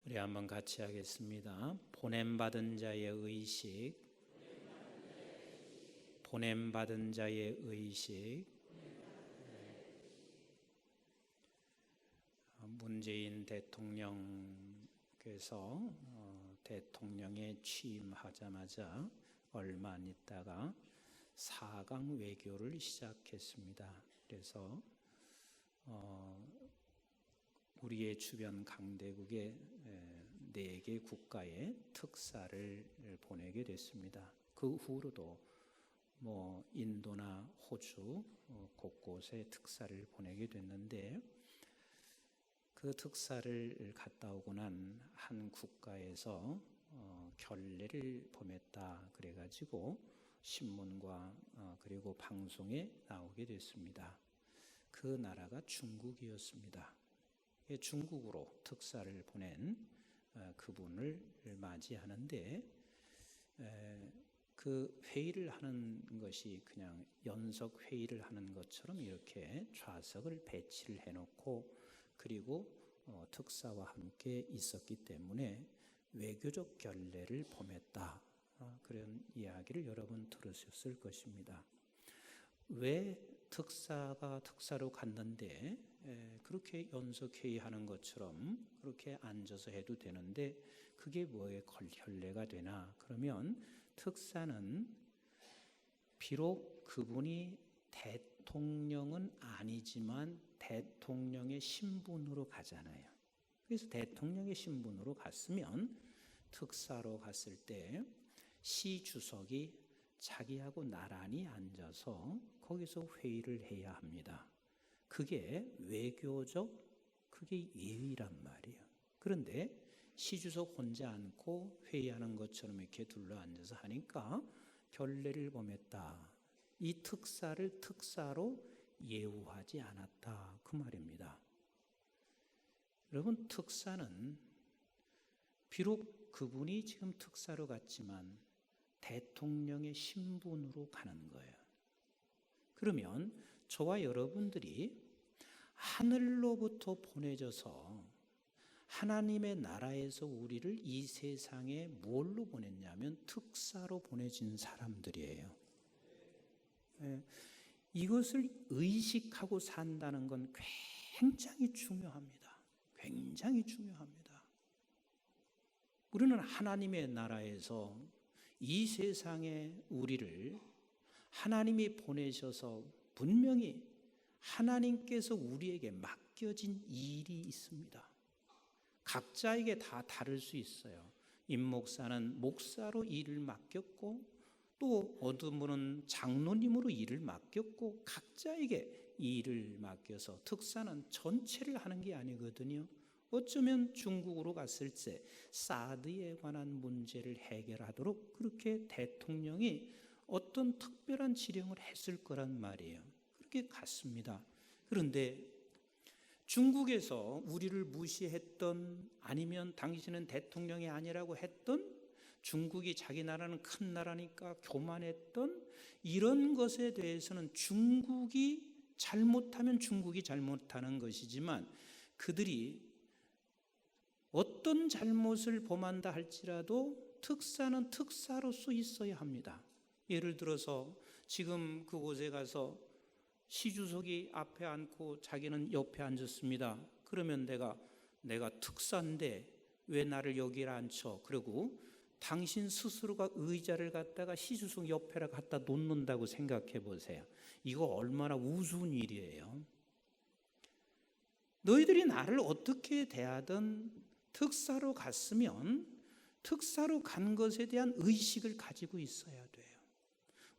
우리 한번 같이 하겠습니다. 보냄받은 자의 의식, 보냄받은 자의 의식. 문재인 대통령께서 대통령에 취임하자마자 얼마 안 있다가 4강 외교를 시작했습니다. 그래서 우리의 주변 강대국의 4개 국가에 특사를 보내게 됐습니다. 그 후로도 인도나 호주 곳곳에 특사를 보내게 됐는데, 그 특사를 갔다 오고 난 한 국가에서 결례를 범했다 그래가지고 신문과 그리고 방송에 나오게 됐습니다. 그 나라가 중국이었습니다. 중국으로 특사를 보낸 그분을 맞이하는데, 그 회의를 하는 것이 그냥 연석 회의를 하는 것처럼 이렇게 좌석을 배치를 해놓고, 그리고 특사와 함께 있었기 때문에 외교적 결례를 범했다, 그런 이야기를 여러분 들으셨을 것입니다. 왜 특사가 특사로 갔는데 그렇게 연석회의하는 것처럼 그렇게 앉아서 해도 되는데 그게 뭐에 결례가 되나? 그러면 특사는 비록 그분이 대통령은 아니지만 대통령의 신분으로 가잖아요. 그래서 대통령의 신분으로 갔으면 특사로 갔을 때 시 주석이 자기하고 나란히 앉아서 거기서 회의를 해야 합니다. 그게 외교적, 그게 예의란 말이에요. 그런데 시주석 혼자 앉고 회의하는 것처럼 이렇게 둘러앉아서 하니까 결례를 범했다. 이 특사를 특사로 예우하지 않았다, 그 말입니다. 여러분, 특사는 비록 그분이 지금 특사로 갔지만 대통령의 신분으로 가는 거예요. 그러면 저와 여러분들이 하늘로부터 보내져서 하나님의 나라에서 우리를 이 세상에 뭘로 보냈냐면 특사로 보내진 사람들이에요. 이것을 의식하고 산다는 건 굉장히 중요합니다. 굉장히 중요합니다. 우리는 하나님의 나라에서 이 세상에 우리를 하나님이 보내셔서 분명히 하나님께서 우리에게 맡겨진 일이 있습니다. 각자에게 다 다를 수 있어요. 임 목사는 목사로 일을 맡겼고, 또 어떤 분은 장로님으로 일을 맡겼고, 각자에게 일을 맡겨서 특사는 전체를 하는 게 아니거든요. 어쩌면 중국으로 갔을 때 사드에 관한 문제를 해결하도록 그렇게 대통령이 어떤 특별한 지령을 했을 거란 말이에요. 그렇게 갔습니다. 그런데 중국에서 우리를 무시했던, 아니면 당신은 대통령이 아니라고 했던, 중국이 자기 나라는 큰 나라니까 교만했던 이런 것에 대해서는 중국이 잘못하면 중국이 잘못하는 것이지만, 그들이 어떤 잘못을 범한다 할지라도 특사는 특사로서 있어야 합니다. 예를 들어서 지금 그곳에 가서 시주석이 앞에 앉고 자기는 옆에 앉았습니다. 그러면 내가 특사인데 왜 나를 여기 앉혀? 그리고 당신 스스로가 의자를 갖다가 시주석 옆에라 갖다 놓는다고 생각해 보세요. 이거 얼마나 우스운 일이에요. 너희들이 나를 어떻게 대하든 특사로 갔으면 특사로 간 것에 대한 의식을 가지고 있어야 돼요.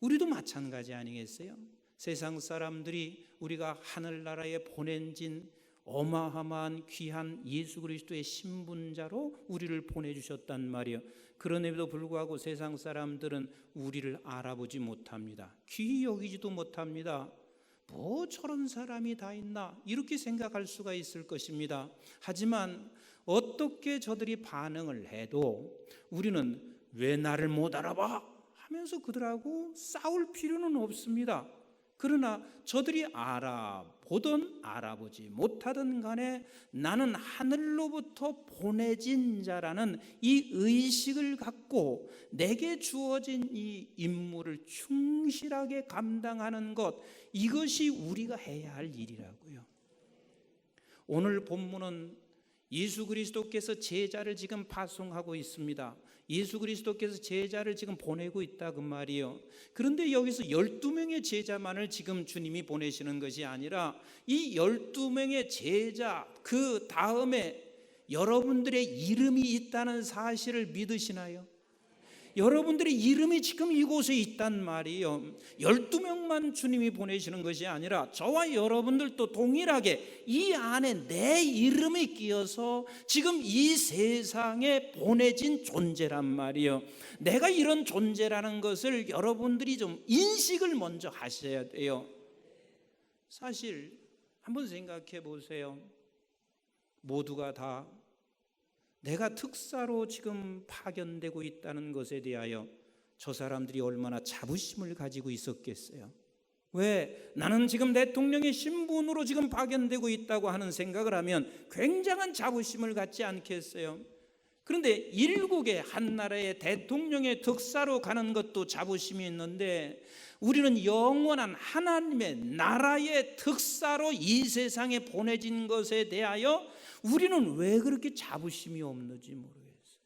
우리도 마찬가지 아니겠어요? 세상 사람들이 우리가 하늘나라에 보낸진 어마어마한 귀한 예수 그리스도의 신분자로 우리를 보내주셨단 말이에요. 그럼에도 불구하고 세상 사람들은 우리를 알아보지 못합니다. 귀히 여기지도 못합니다. 뭐 저런 사람이 다 있나, 이렇게 생각할 수가 있을 것입니다. 하지만 어떻게 저들이 반응을 해도 우리는 왜 나를 못 알아봐 하면서 그들하고 싸울 필요는 없습니다. 그러나 저들이 보든 알아보지 못하든 간에 나는 하늘로부터 보내진 자라는 이 의식을 갖고 내게 주어진 이 임무를 충실하게 감당하는 것, 이것이 우리가 해야 할 일이라고요. 오늘 본문은 예수 그리스도께서 제자를 지금 파송하고 있습니다. 예수 그리스도께서 제자를 지금 보내고 있다 그 말이에요. 그런데 여기서 12명의 제자만을 지금 주님이 보내시는 것이 아니라 이 12명의 제자 그 다음에 여러분들의 이름이 있다는 사실을 믿으시나요? 여러분들의 이름이 지금 이곳에 있단 말이에요. 12명만 주님이 보내시는 것이 아니라 저와 여러분들도 동일하게 이 안에 내 이름이 끼어서 지금 이 세상에 보내진 존재란 말이에요. 내가 이런 존재라는 것을 여러분들이 좀 인식을 먼저 하셔야 돼요. 사실 한번 생각해 보세요. 모두가 다 내가 특사로 지금 파견되고 있다는 것에 대하여 저 사람들이 얼마나 자부심을 가지고 있었겠어요. 왜? 나는 지금 대통령의 신분으로 지금 파견되고 있다고 하는 생각을 하면 굉장한 자부심을 갖지 않겠어요? 그런데 일국의 한 나라의 대통령의 특사로 가는 것도 자부심이 있는데 우리는 영원한 하나님의 나라의 특사로 이 세상에 보내진 것에 대하여 우리는 왜 그렇게 자부심이 없는지 모르겠어요.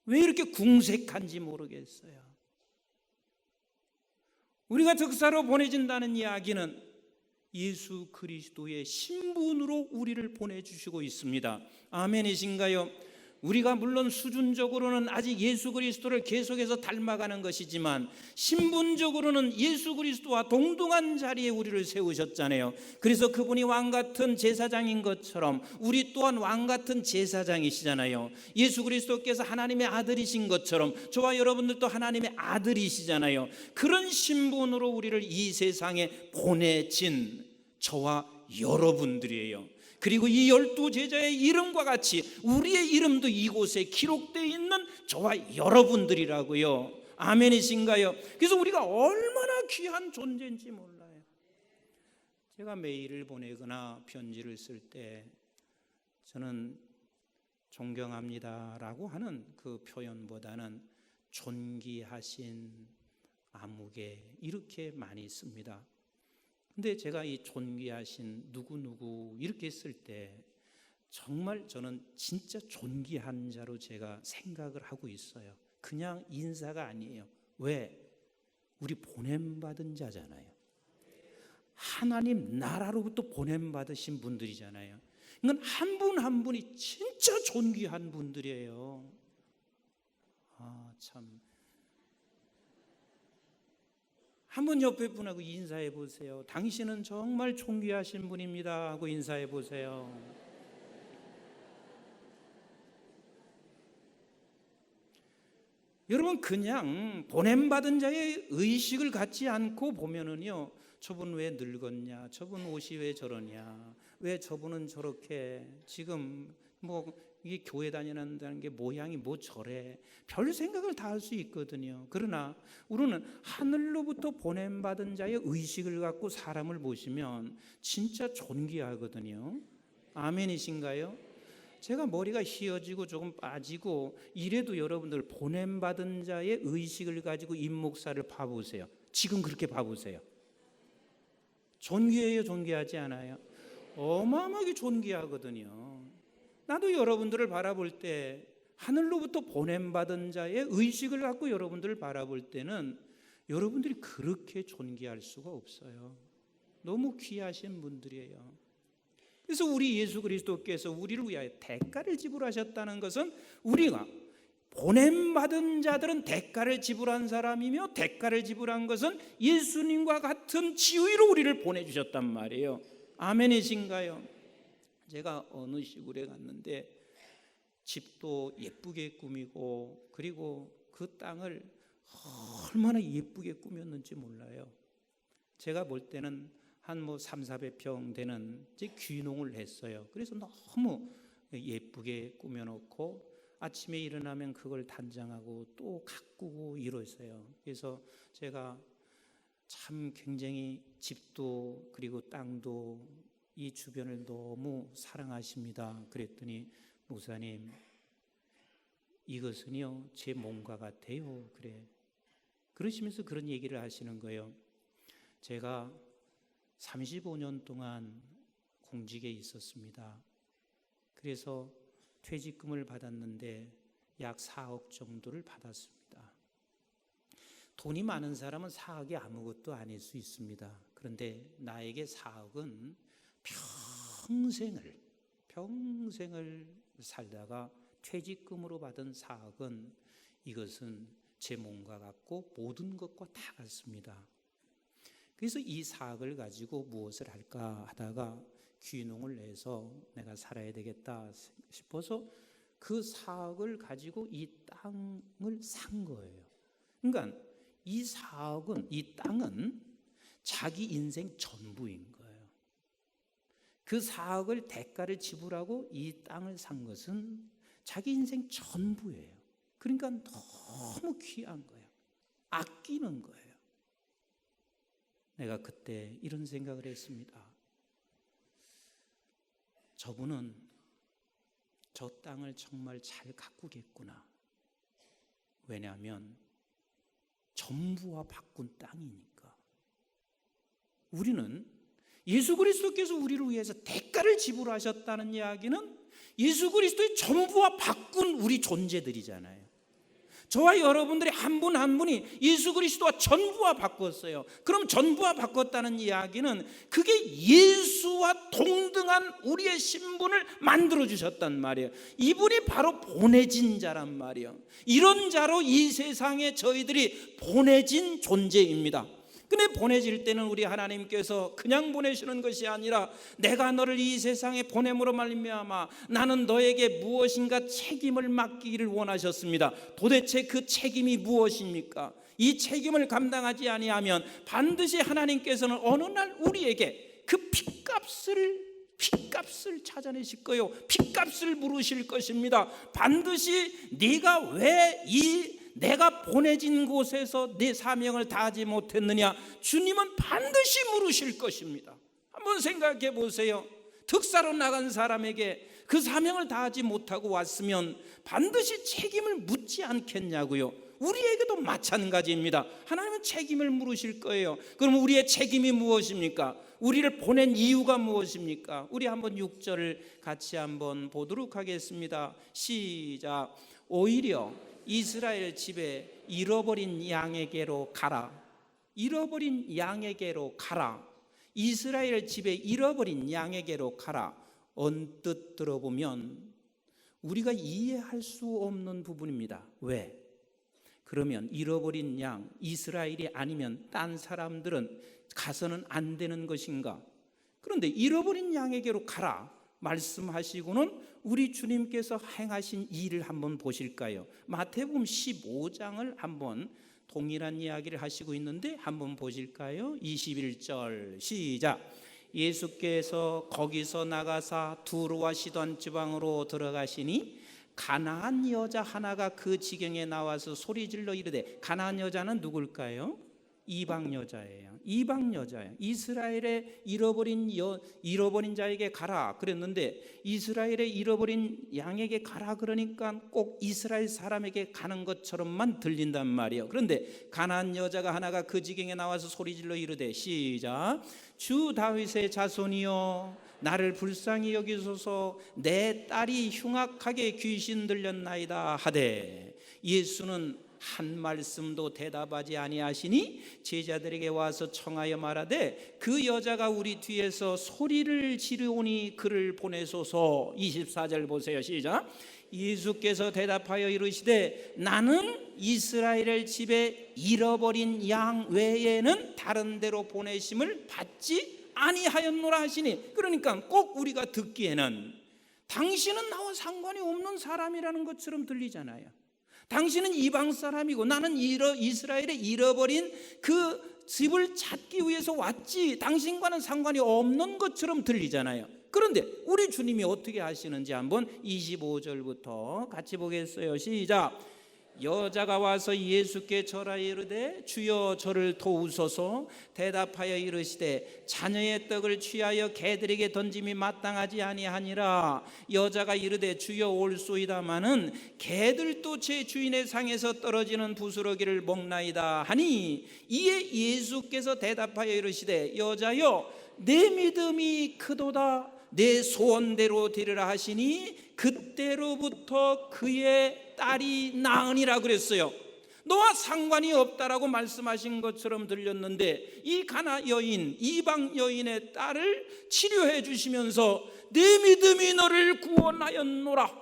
왜 이렇게 궁색한지 모르겠어요. 우리가 특사로 보내진다는 이야기는 예수 그리스도의 신분으로 우리를 보내주시고 있습니다. 아멘이신가요? 우리가 물론 수준적으로는 아직 예수 그리스도를 계속해서 닮아가는 것이지만 신분적으로는 예수 그리스도와 동등한 자리에 우리를 세우셨잖아요. 그래서 그분이 왕같은 제사장인 것처럼 우리 또한 왕같은 제사장이시잖아요. 예수 그리스도께서 하나님의 아들이신 것처럼 저와 여러분들도 하나님의 아들이시잖아요. 그런 신분으로 우리를 이 세상에 보내진 저와 여러분들이에요. 그리고 이 12제자의 이름과 같이 우리의 이름도 이곳에 기록되어 있는 저와 여러분들이라고요. 아멘이신가요? 그래서 우리가 얼마나 귀한 존재인지 몰라요. 제가 메일을 보내거나 편지를 쓸 때 저는 존경합니다라고 하는 그 표현보다는 존귀하신 아무개 이렇게 많이 씁니다. 근데 제가 이 존귀하신 누구누구 이렇게 쓸 때 정말 저는 진짜 존귀한 자로 제가 생각을 하고 있어요. 그냥 인사가 아니에요. 왜? 우리 보냄받은 자잖아요. 하나님 나라로부터 보냄받으신 분들이잖아요. 이건 한 분 한 분이 진짜 존귀한 분들이에요. 참. 한번 옆에 분하고 인사해 보세요. 당신은 정말 존귀하신 분입니다 하고 인사해 보세요. 여러분 그냥 보냄받은 자의 의식을 갖지 않고 보면은요, 저분 왜 늙었냐, 저분 옷이 왜 저러냐, 왜 저분은 저렇게 지금 이게 교회 다니는다는 게 모양이 뭐 저래, 별 생각을 다 할 수 있거든요. 그러나 우리는 하늘로부터 보냄받은 자의 의식을 갖고 사람을 보시면 진짜 존귀하거든요. 아멘이신가요? 제가 머리가 휘어지고 조금 빠지고 이래도 여러분들 보냄받은 자의 의식을 가지고 임목사를 봐보세요. 지금 그렇게 봐보세요. 존귀해요, 존귀하지 않아요? 어마어마하게 존귀하거든요. 나도 여러분들을 바라볼 때 하늘로부터 보냄받은 자의 의식을 갖고 여러분들을 바라볼 때는 여러분들이 그렇게 존귀할 수가 없어요. 너무 귀하신 분들이에요. 그래서 우리 예수 그리스도께서 우리를 위하여 대가를 지불하셨다는 것은 우리가 보냄받은 자들은 대가를 지불한 사람이며 대가를 지불한 것은 예수님과 같은 지위로 우리를 보내주셨단 말이에요. 아멘이신가요? 제가 어느 시골에 갔는데 집도 예쁘게 꾸미고 그리고 그 땅을 얼마나 예쁘게 꾸몄는지 몰라요. 제가 볼 때는 한 300~400평 되는 귀농을 했어요. 그래서 너무 예쁘게 꾸며놓고 아침에 일어나면 그걸 단장하고 또 가꾸고 이러세요. 그래서 제가 참 굉장히 집도 그리고 땅도 이 주변을 너무 사랑하십니다. 그랬더니 목사님, 이것은요 제 몸과 같아요. 그러시면서 그런 얘기를 하시는 거예요. 제가 35년 동안 공직에 있었습니다. 그래서 퇴직금을 받았는데 약 4억 정도를 받았습니다. 돈이 많은 사람은 4억이 아무것도 아닐 수 있습니다. 그런데 나에게 4억은 평생을 살다가 퇴직금으로 받은 4억은 이것은 제 몸과 같고 모든 것과 다 같습니다. 그래서 이 4억을 가지고 무엇을 할까 하다가 귀농을 해서 내가 살아야 되겠다 싶어서 그 4억을 가지고 이 땅을 산 거예요. 그러니까 이 4억은, 이 땅은 자기 인생 전부인 거예요. 그 4억을 대가를 지불하고 이 땅을 산 것은 자기 인생 전부예요. 그러니까 너무 귀한 거예요. 아끼는 거예요. 내가 그때 이런 생각을 했습니다. 저분은 저 땅을 정말 잘 가꾸겠구나. 왜냐하면 전부와 바꾼 땅이니까. 우리는 예수 그리스도께서 우리를 위해서 대가를 지불하셨다는 이야기는 예수 그리스도의 전부와 바꾼 우리 존재들이잖아요. 저와 여러분들이 한 분 한 분이 예수 그리스도와 전부와 바꿨어요. 그럼 전부와 바꿨다는 이야기는 그게 예수와 동등한 우리의 신분을 만들어주셨단 말이에요. 이분이 바로 보내진 자란 말이에요. 이런 자로 이 세상에 저희들이 보내진 존재입니다. 근데 보내질 때는 우리 하나님께서 그냥 보내시는 것이 아니라 내가 너를 이 세상에 보냄으로 말미암아 나는 너에게 무엇인가 책임을 맡기기를 원하셨습니다. 도대체 그 책임이 무엇입니까? 이 책임을 감당하지 아니하면 반드시 하나님께서는 어느 날 우리에게 그 핏값을 찾아내실 거예요. 핏값을 물으실 것입니다. 반드시 네가 왜 내가 보내진 곳에서 내 사명을 다하지 못했느냐? 주님은 반드시 물으실 것입니다. 한번 생각해 보세요. 특사로 나간 사람에게 그 사명을 다하지 못하고 왔으면 반드시 책임을 묻지 않겠냐고요. 우리에게도 마찬가지입니다. 하나님은 책임을 물으실 거예요. 그럼 우리의 책임이 무엇입니까? 우리를 보낸 이유가 무엇입니까? 우리 한번 6절을 같이 한번 보도록 하겠습니다. 시작. 오히려 이스라엘 집에 잃어버린 양에게로 가라. 잃어버린 양에게로 가라. 이스라엘 집에 잃어버린 양에게로 가라. 언뜻 들어보면 우리가 이해할 수 없는 부분입니다. 왜? 그러면 잃어버린 양, 이스라엘이 아니면 딴 사람들은 가서는 안 되는 것인가? 그런데 잃어버린 양에게로 가라 말씀하시고는 우리 주님께서 행하신 일을 한번 보실까요? 마태복음 15장을 한번 동일한 이야기를 하시고 있는데 한번 보실까요? 21절 시작. 예수께서 거기서 나가사 두로와 시돈 지방으로 들어가시니 가나안 여자 하나가 그 지경에 나와서 소리질러 이르되, 가나안 여자는 누굴까요? 이방 여자예요. 이방 여자예요. 이스라엘의 잃어버린 자에게 가라 그랬는데 이스라엘의 잃어버린 양에게 가라 그러니까 꼭 이스라엘 사람에게 가는 것처럼만 들린단 말이에요. 그런데 가나안 여자가 하나가 그 지경에 나와서 소리질러 이르되 시작. 주 다윗의 자손이여 나를 불쌍히 여기소서. 내 딸이 흉악하게 귀신 들렸나이다 하되 예수는 한 말씀도 대답하지 아니하시니 제자들에게 와서 청하여 말하되 그 여자가 우리 뒤에서 소리를 지르오니 그를 보내소서. 24절 보세요. 시작. 예수께서 대답하여 이르시되 나는 이스라엘 집에 잃어버린 양 외에는 다른 데로 보내심을 받지 아니하였노라 하시니, 그러니까 꼭 우리가 듣기에는 당신은 나와 상관이 없는 사람이라는 것처럼 들리잖아요. 당신은 이방 사람이고 나는 이스라엘에 잃어버린 그 집을 찾기 위해서 왔지 당신과는 상관이 없는 것처럼 들리잖아요. 그런데 우리 주님이 어떻게 하시는지 한번 25절부터 같이 보겠어요. 시작. 여자가 와서 예수께 절하여 이르되 주여 저를 도우소서. 대답하여 이르시되 자녀의 떡을 취하여 개들에게 던짐이 마땅하지 아니하니라. 여자가 이르되 주여 올소이다마는 개들도 제 주인의 상에서 떨어지는 부스러기를 먹나이다 하니, 이에 예수께서 대답하여 이르시되 여자여 내 믿음이 크도다. 내 소원대로 되리라 하시니 그때로부터 그의 딸이 나으니라 그랬어요. 너와 상관이 없다라고 말씀하신 것처럼 들렸는데, 이 가나 여인, 이방 여인의 딸을 치료해 주시면서 내 믿음이 너를 구원하였노라.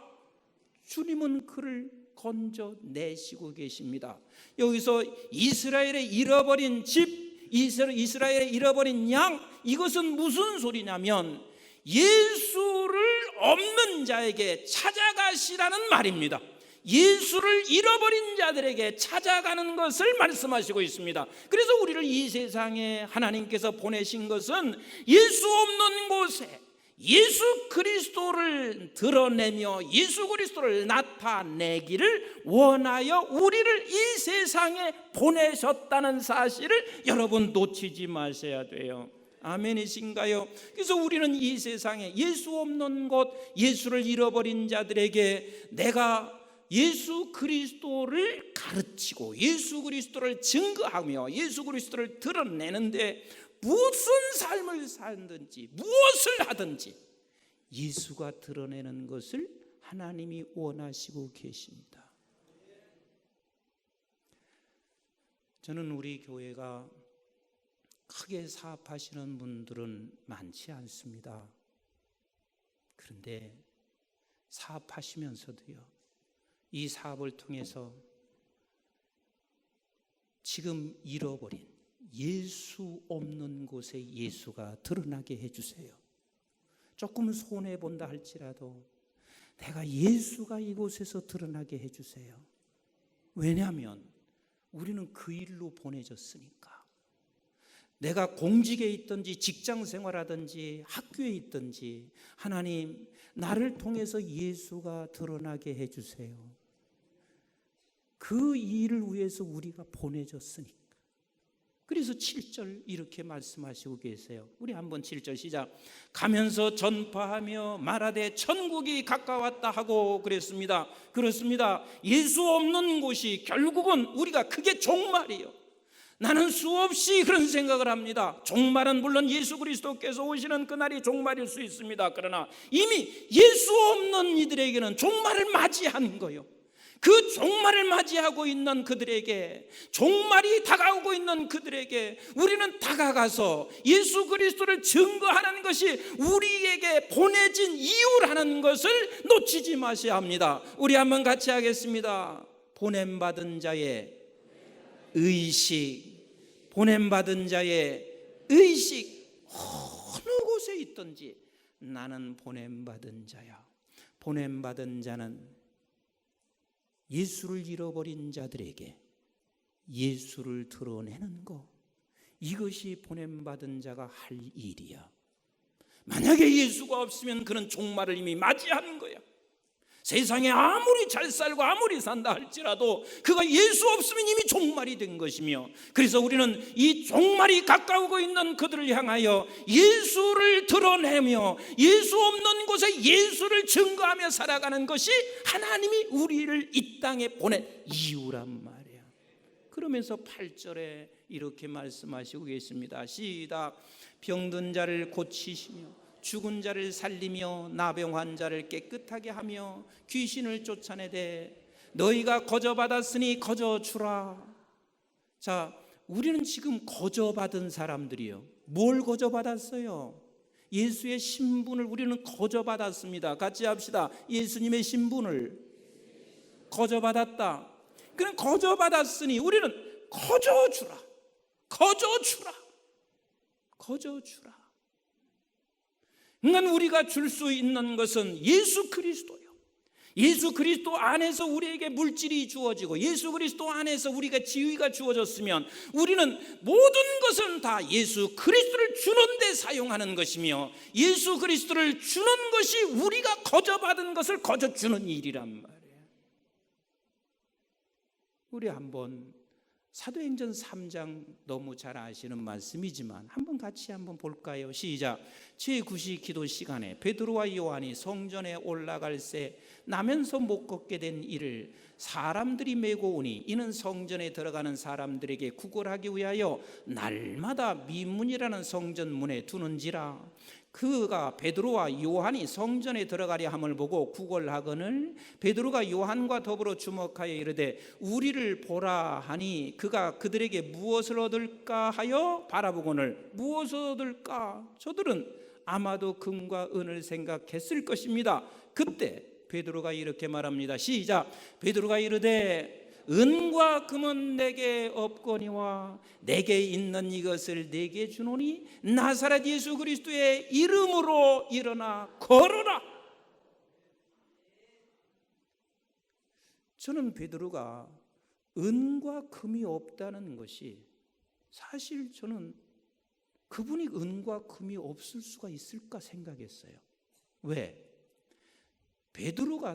주님은 그를 건져내시고 계십니다. 여기서 이스라엘의 잃어버린 집, 이스라엘의 잃어버린 양, 이것은 무슨 소리냐면 예수를 없는 자에게 찾아가시라는 말입니다. 예수를 잃어버린 자들에게 찾아가는 것을 말씀하시고 있습니다. 그래서 우리를 이 세상에 하나님께서 보내신 것은 예수 없는 곳에 예수 그리스도를 드러내며 예수 그리스도를 나타내기를 원하여 우리를 이 세상에 보내셨다는 사실을 여러분 놓치지 마셔야 돼요. 아멘이신가요? 그래서 우리는 이 세상에 예수 없는 곳, 예수를 잃어버린 자들에게 내가 예수 그리스도를 가르치고 예수 그리스도를 증거하며 예수 그리스도를 드러내는데, 무슨 삶을 살든지 무엇을 하든지 예수가 드러내는 것을 하나님이 원하시고 계십니다. 저는 우리 교회가 크게 사업하시는 분들은 많지 않습니다. 그런데 사업하시면서도요, 이 사업을 통해서 지금 잃어버린 예수 없는 곳에 예수가 드러나게 해주세요. 조금 손해본다 할지라도 내가 예수가 이곳에서 드러나게 해주세요. 왜냐하면 우리는 그 일로 보내졌으니까. 내가 공직에 있든지 직장 생활하든지 학교에 있든지 하나님 나를 통해서 예수가 드러나게 해주세요. 그 일을 위해서 우리가 보내졌으니까. 그래서 7절 이렇게 말씀하시고 계세요. 우리 한번 7절 시작. 가면서 전파하며 말하되 천국이 가까웠다 하고 그랬습니다. 그렇습니다. 예수 없는 곳이 결국은 우리가 그게 종말이에요. 나는 수없이 그런 생각을 합니다. 종말은 물론 예수 그리스도께서 오시는 그날이 종말일 수 있습니다. 그러나 이미 예수 없는 이들에게는 종말을 맞이한 거예요. 그 종말을 맞이하고 있는 그들에게, 종말이 다가오고 있는 그들에게 우리는 다가가서 예수 그리스도를 증거하는 것이 우리에게 보내진 이유라는 것을 놓치지 마셔야 합니다. 우리 한번 같이 하겠습니다. 보냄받은 자의 의식, 보냄받은 자의 의식, 어느 곳에 있든지 나는 보냄받은 자야. 보냄받은 자는 예수를 잃어버린 자들에게 예수를 드러내는 것, 이것이 보냄받은 자가 할 일이야. 만약에 예수가 없으면 그는 종말을 이미 맞이하는 거야. 세상에 아무리 잘 살고 아무리 산다 할지라도 그가 예수 없으면 이미 종말이 된 것이며, 그래서 우리는 이 종말이 가까우고 있는 그들을 향하여 예수를 드러내며 예수 없는 곳에 예수를 증거하며 살아가는 것이 하나님이 우리를 이 땅에 보낸 이유란 말이야. 그러면서 8절에 이렇게 말씀하시고 계십니다. 시작. 병든 자를 고치시며 죽은 자를 살리며 나병 환자를 깨끗하게 하며 귀신을 쫓아내되 너희가 거저받았으니 거저주라. 자, 우리는 지금 거저받은 사람들이요. 뭘 거저받았어요? 예수의 신분을 우리는 거저받았습니다. 같이 합시다. 예수님의 신분을 거저받았다. 그럼 거저받았으니 우리는 거저주라. 거저주라. 거저주라. 그러니까 우리가 줄 수 있는 것은 예수 그리스도요. 예수 그리스도 안에서 우리에게 물질이 주어지고 예수 그리스도 안에서 우리가 지위가 주어졌으면 우리는 모든 것은 다 예수 그리스도를 주는 데 사용하는 것이며, 예수 그리스도를 주는 것이 우리가 거저받은 것을 거저주는 일이란 말이에요. 우리 한번 사도행전 3장 너무 잘 아시는 말씀이지만 한번 같이 한번 볼까요? 시작. 제9시 기도 시간에 베드로와 요한이 성전에 올라갈 새 나면서 못 걷게 된 이를 사람들이 메고 오니 이는 성전에 들어가는 사람들에게 구걸하기 위하여 날마다 미문이라는 성전 문에 두는지라. 그가 베드로와 요한이 성전에 들어가려 함을 보고 구걸하거늘 베드로가 요한과 더불어 주목하여 이르되 우리를 보라 하니 그가 그들에게 무엇을 얻을까 하여 바라보거늘 무엇을 얻을까? 저들은 아마도 금과 은을 생각했을 것입니다. 그때 베드로가 이렇게 말합니다. 시작. 베드로가 이르되 은과 금은 내게 없거니와 내게 있는 이것을 내게 주노니 나사렛 예수 그리스도의 이름으로 일어나 걸어라. 저는 베드로가 은과 금이 없다는 것이 사실 저는 그분이 은과 금이 없을 수가 있을까 생각했어요. 왜? 베드로가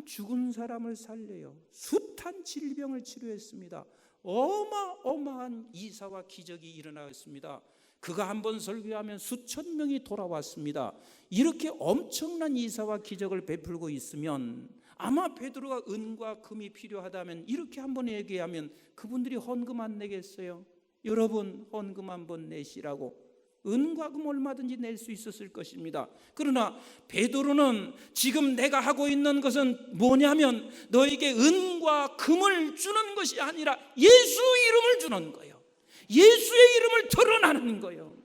죽은 사람을 살려요. 숱한 질병을 치료했습니다. 어마어마한 이사와 기적이 일어났습니다. 그가 한번 설교하면 수천 명이 돌아왔습니다. 이렇게 엄청난 이사와 기적을 베풀고 있으면 아마 베드로가 은과 금이 필요하다면 이렇게 한번 얘기하면 그분들이 헌금 안 내겠어요? 여러분 헌금 한번 내시라고. 은과 금 얼마든지 낼 수 있었을 것입니다. 그러나 베드로는 지금 내가 하고 있는 것은 뭐냐면 너에게 은과 금을 주는 것이 아니라 예수 이름을 주는 거예요. 예수의 이름을 드러나는 거예요.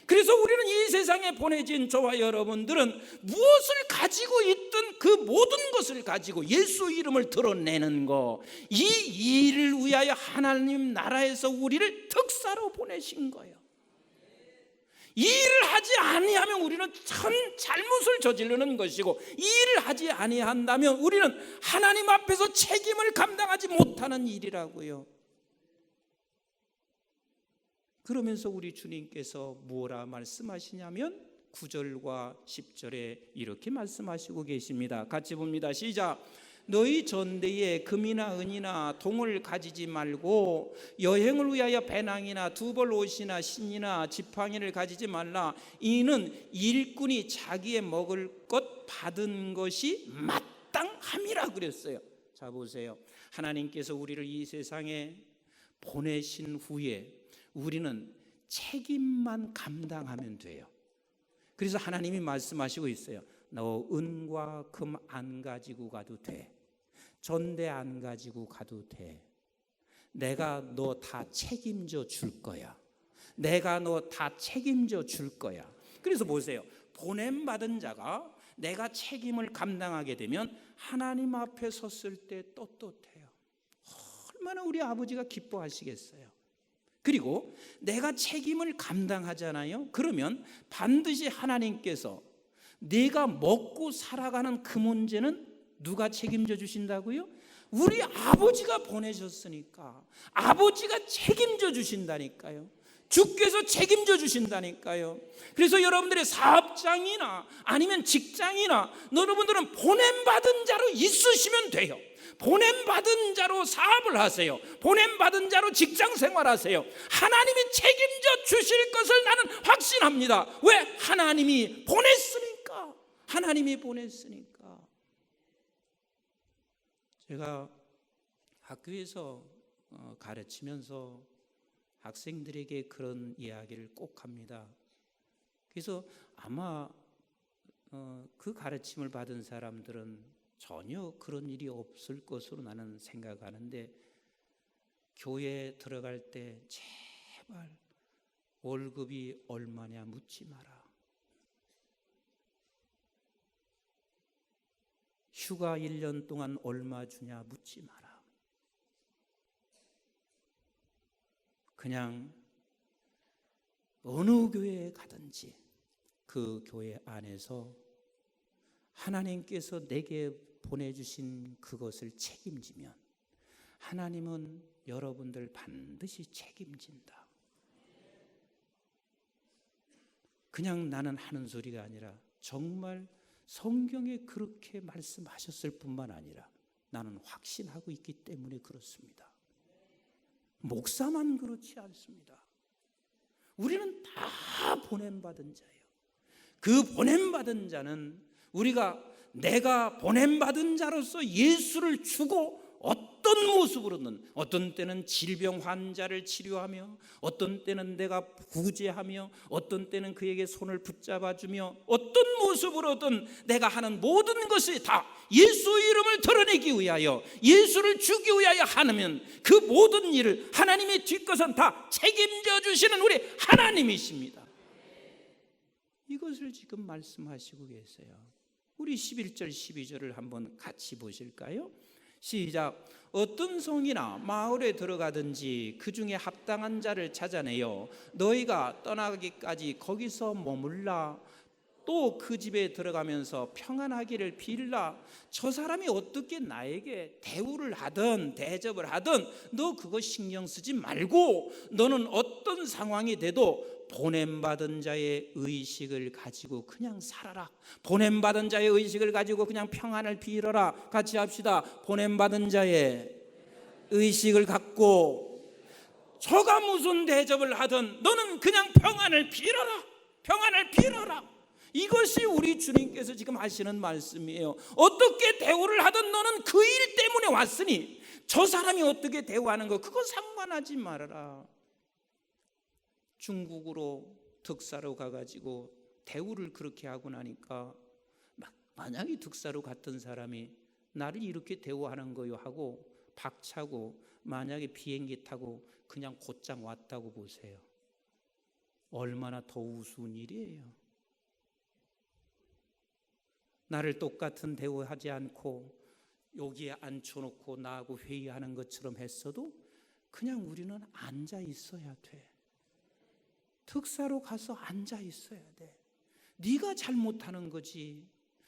그래서 우리는 이 세상에 보내진 저와 여러분들은 무엇을 가지고 있든 그 모든 것을 가지고 예수 이름을 드러내는 거, 이 일을 위하여 하나님 나라에서 우리를 특사로 보내신 거예요. 이 일을 하지 아니하면 우리는 참 잘못을 저지르는 것이고, 이 일을 하지 아니한다면 우리는 하나님 앞에서 책임을 감당하지 못하는 일이라고요. 그러면서 우리 주님께서 뭐라 말씀하시냐면 9절과 10절에 이렇게 말씀하시고 계십니다. 같이 봅니다. 시작. 너희 전대에 금이나 은이나 동을 가지지 말고 여행을 위하여 배낭이나 두벌 옷이나 신이나 지팡이를 가지지 말라. 이는 일꾼이 자기의 먹을 것 받은 것이 마땅함이라 그랬어요. 자 보세요. 하나님께서 우리를 이 세상에 보내신 후에 우리는 책임만 감당하면 돼요. 그래서 하나님이 말씀하시고 있어요. 너 은과 금 안 가지고 가도 돼. 전대 안 가지고 가도 돼. 내가 너 다 책임져 줄 거야. 내가 너 다 책임져 줄 거야. 그래서 보세요. 보냄받은 자가 내가 책임을 감당하게 되면 하나님 앞에 섰을 때 떳떳해요. 얼마나 우리 아버지가 기뻐하시겠어요. 그리고 내가 책임을 감당하잖아요. 그러면 반드시 하나님께서 내가 먹고 살아가는 그 문제는 누가 책임져 주신다고요? 우리 아버지가 보내셨으니까 아버지가 책임져 주신다니까요. 주께서 책임져 주신다니까요. 그래서 여러분들의 사업장이나 아니면 직장이나 여러분들은 보냄받은 자로 있으시면 돼요. 보냄받은 자로 사업을 하세요. 보냄받은 자로 직장 생활하세요. 하나님이 책임져 주실 것을 나는 확신합니다. 왜? 하나님이 보냈으니까. 하나님이 보냈으니까. 제가 학교에서 가르치면서 학생들에게 그런 이야기를 꼭 합니다. 그래서 아마 그 가르침을 받은 사람들은 전혀 그런 일이 없을 것으로 나는 생각하는데, 교회에 들어갈 때 제발 월급이 얼마냐 묻지 마라. 휴가 1년 동안 얼마 주냐 묻지 마라. 그냥 어느 교회에 가든지 그 교회 안에서 하나님께서 내게 보내주신 그것을 책임지면 하나님은 여러분들 반드시 책임진다. 그냥 나는 하는 소리가 아니라 정말 성경에 그렇게 말씀하셨을 뿐만 아니라 나는 확신하고 있기 때문에 그렇습니다. 목사만 그렇지 않습니다. 우리는 다 보냄받은 자예요. 그 보냄받은 자는 내가 보냄받은 자로서 예수를 주고 어떤 모습으로든, 어떤 때는 질병 환자를 치료하며, 어떤 때는 내가 구제하며, 어떤 때는 그에게 손을 붙잡아주며, 어떤 모습으로든 내가 하는 모든 것이 다 예수 이름을 드러내기 위하여, 예수를 주기 위하여 하면 그 모든 일을 하나님의 뒷것은 다 책임져 주시는 우리 하나님이십니다. 이것을 지금 말씀하시고 계세요. 우리 11절 12절을 한번 같이 보실까요? 시작. 어떤 성이나 마을에 들어가든지 그 중에 합당한 자를 찾아내어 너희가 떠나기까지 거기서 머물라. 또 그 집에 들어가면서 평안하기를 빌라. 저 사람이 어떻게 나에게 대우를 하든 대접을 하든 너 그거 신경 쓰지 말고 너는 어떤 상황이 돼도 보냄받은 자의 의식을 가지고 그냥 살아라. 보냄받은 자의 의식을 가지고 그냥 평안을 빌어라. 같이 합시다. 보냄받은 자의 의식을 갖고 저가 무슨 대접을 하든 너는 그냥 평안을 빌어라. 평안을 빌어라. 이것이 우리 주님께서 지금 하시는 말씀이에요. 어떻게 대우를 하든 너는 그 일 때문에 왔으니 저 사람이 어떻게 대우하는 거 그거 상관하지 말아라. 중국으로 득사로 가가지고 대우를 그렇게 하고 나니까 만약에 득사로 갔던 사람이 나를 이렇게 대우하는 거요 하고 박차고 만약에 비행기 타고 그냥 곧장 왔다고 보세요. 얼마나 더 우스운 일이에요. 나를 똑같은 대우하지 않고 여기에 앉혀놓고 나하고 회의하는 것처럼 했어도 그냥 우리는 앉아 있어야 돼. 특사로 가서 앉아 있어야 돼. 네가 잘못하는 거지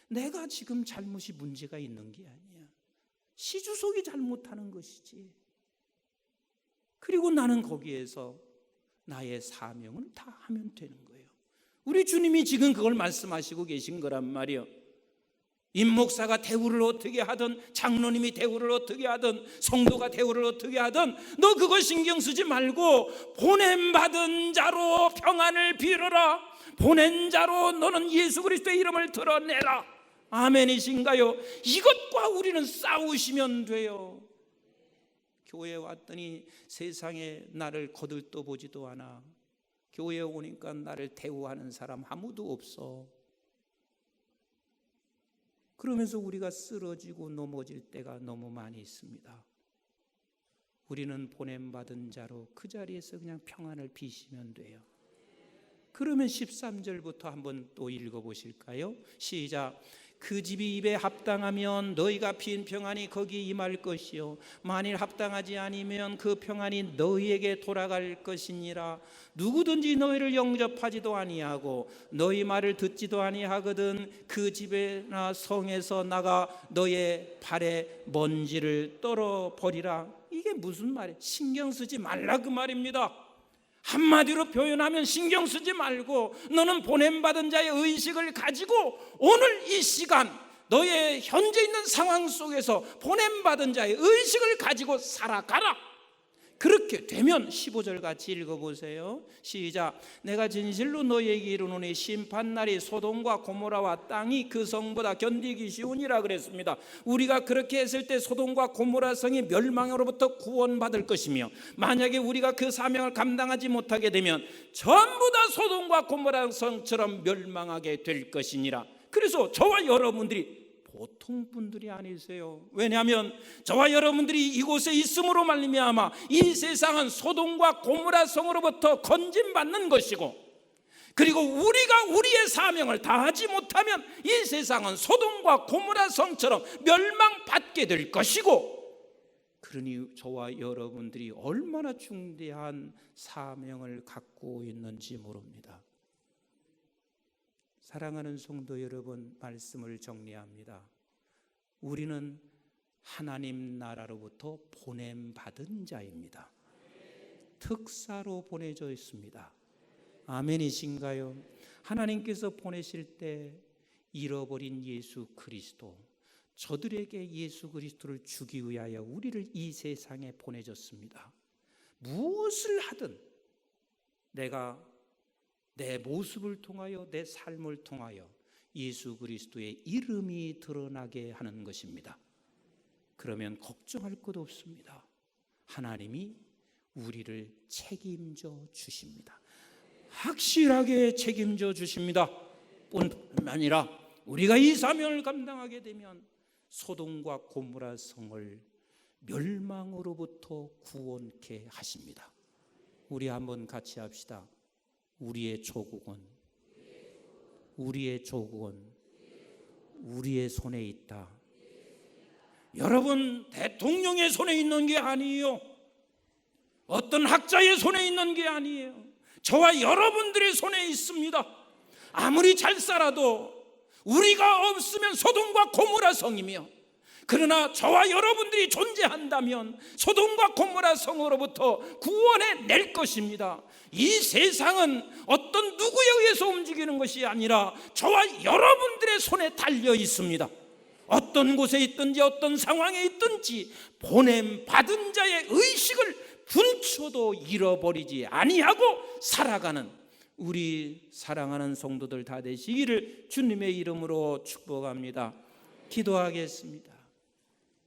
내가 지금 잘못이 문제가 있는 게 아니야. 시주석이 잘못하는 것이지. 그리고 나는 거기에서 나의 사명을 다 하면 되는 거예요. 우리 주님이 지금 그걸 말씀하시고 계신 거란 말이에요. 임목사가 대우를 어떻게 하든, 장로님이 대우를 어떻게 하든, 성도가 대우를 어떻게 하든 너 그거 신경 쓰지 말고 보냄받은 자로 평안을 빌어라. 보낸 자로 너는 예수 그리스도의 이름을 드러내라. 아멘이신가요? 이것과 우리는 싸우시면 돼요. 교회에 왔더니 세상에 나를 거들떠보지도 않아. 교회에 오니까 나를 대우하는 사람 아무도 없어. 그러면서 우리가 쓰러지고 넘어질 때가 너무 많이 있습니다. 우리는 보냄받은 자로 그 자리에서 그냥 평안을 비시면 돼요. 그러면 13절부터 한번 또 읽어보실까요? 시작. 그 집이 입에 합당하면 너희가 빈 평안이 거기 임할 것이요 만일 합당하지 않으면 그 평안이 너희에게 돌아갈 것이니라. 누구든지 너희를 영접하지도 아니하고 너희 말을 듣지도 아니하거든 그 집에나 성에서 나가 너의 발에 먼지를 떨어버리라. 이게 무슨 말이에요? 신경 쓰지 말라 그 말입니다. 한마디로 표현하면 신경 쓰지 말고 너는 보냄받은 자의 의식을 가지고 오늘 이 시간 너의 현재 있는 상황 속에서 보냄받은 자의 의식을 가지고 살아가라. 그렇게 되면 15절 같이 읽어보세요. 시작. 내가 진실로 너희에게 이르노니 심판날이 소돔과 고모라와 땅이 그 성보다 견디기 쉬우니라 그랬습니다. 우리가 그렇게 했을 때 소돔과 고모라 성이 멸망으로부터 구원받을 것이며 만약에 우리가 그 사명을 감당하지 못하게 되면 전부 다 소돔과 고모라 성처럼 멸망하게 될 것이니라. 그래서 저와 여러분들이 보통 분들이 아니세요. 왜냐하면 저와 여러분들이 이곳에 있음으로 말미암아 이 세상은 소돔과 고모라 성으로부터 건진받는 것이고, 그리고 우리가 우리의 사명을 다하지 못하면 이 세상은 소돔과 고모라 성처럼 멸망받게 될 것이고, 그러니 저와 여러분들이 얼마나 중대한 사명을 갖고 있는지 모릅니다. 사랑하는 성도 여러분, 말씀을 정리합니다. 우리는 하나님 나라로부터 보냄받은 자입니다. 특사로 보내져 있습니다. 아멘이신가요? 하나님께서 보내실 때 잃어버린 예수 그리스도, 저들에게 예수 그리스도를 주기 위하여 우리를 이 세상에 보내줬습니다. 무엇을 하든 내가 내 모습을 통하여, 내 삶을 통하여 예수 그리스도의 이름이 드러나게 하는 것입니다. 그러면 걱정할 것 없습니다. 하나님이 우리를 책임져 주십니다. 확실하게 책임져 주십니다. 뿐만 아니라 우리가 이 사명을 감당하게 되면 소돔과 고모라 성을 멸망으로부터 구원케 하십니다. 우리 한번 같이 합시다. 우리의 조국은 우리의 손에 있다. 여러분, 대통령의 손에 있는 게 아니에요. 어떤 학자의 손에 있는 게 아니에요. 저와 여러분들의 손에 있습니다. 아무리 잘 살아도 우리가 없으면 소돔과 고모라 성이며, 그러나 저와 여러분들이 존재한다면 소돔과 고모라 성으로부터 구원해 낼 것입니다. 이 세상은 어떤 누구에 의해서 움직이는 것이 아니라 저와 여러분들의 손에 달려 있습니다. 어떤 곳에 있든지 어떤 상황에 있든지 보냄 받은 자의 의식을 분초도 잃어버리지 아니하고 살아가는 우리 사랑하는 성도들 다 되시기를 주님의 이름으로 축복합니다. 기도하겠습니다.